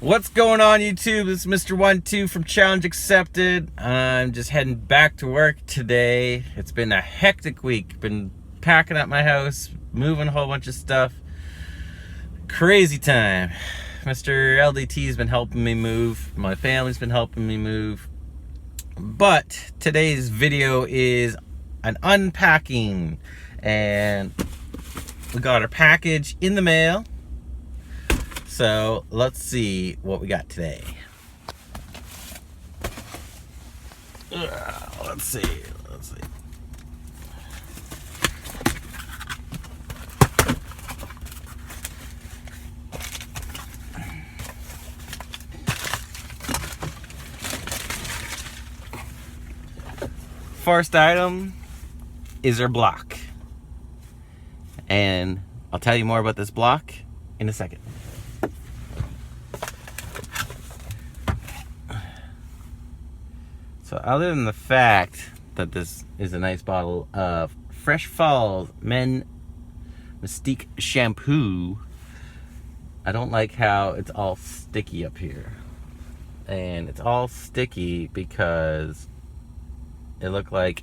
What's going on, YouTube? This is Mr. One2 from Challenge Accepted. I'm just heading back to work today. It's been a hectic week. Been packing up my house, moving a whole bunch of stuff. Crazy time. Mr. LDT's been helping me move. My family's been helping me move. But today's video is an unpacking. And we got our package in the mail. So let's see what we got today. Let's see. First item is our block. And I'll tell you more about this block in a second. So other than the fact that this is a nice bottle of Fresh Falls Men Mystique shampoo, I don't like how it's all sticky up here. And it's all sticky because it looked like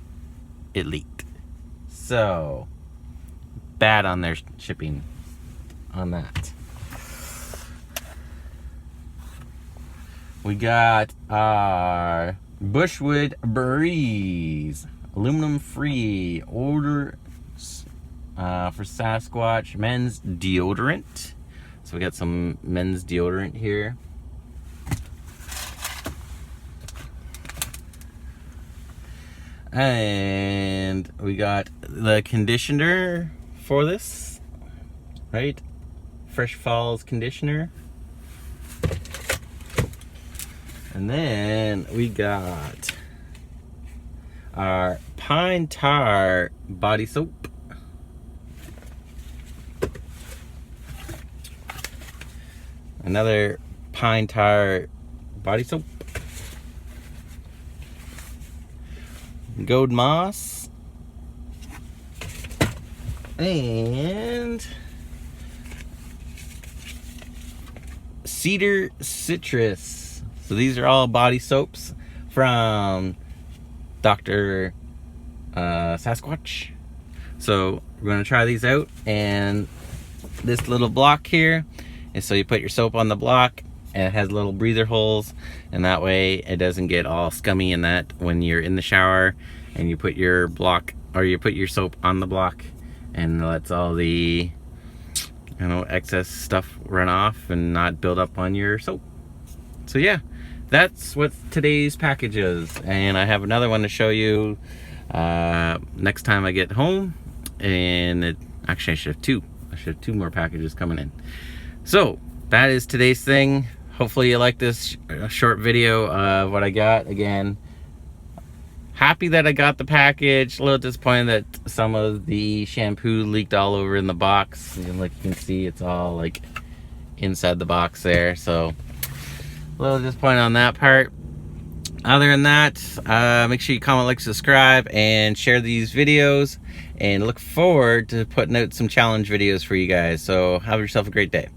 it leaked. So, bad on their shipping on that. We got our Bushwood Breeze aluminum free order for Sasquatch men's deodorant. So we got some men's deodorant here. And we got the conditioner for this, right? Fresh Falls conditioner. And then we got our Pine Tar body soap. Another Pine Tar body soap. Gold Moss. And Cedar Citrus. So these are all body soaps from Dr. Sasquatch. So we're going to try these out. And this little block here is so you put your soap on the block and it has little breather holes. And that way it doesn't get all scummy in that when you're in the shower and you put your block or you put your soap on the block and lets all the excess stuff run off and not build up on your soap. So yeah. That's what today's package is, and I have another one to show you next time I get home. And actually I should have two. I should have two more packages coming in. So that is today's thing. Hopefully you like this short video of what I got. Again, happy that I got the package. A little disappointed that some of the shampoo leaked all over in the box. And like you can see, it's all like inside the box there. So a little disappointed on that part. Other than that, make sure you comment, like, subscribe, and share these videos. And look forward to putting out some challenge videos for you guys. So have yourself a great day.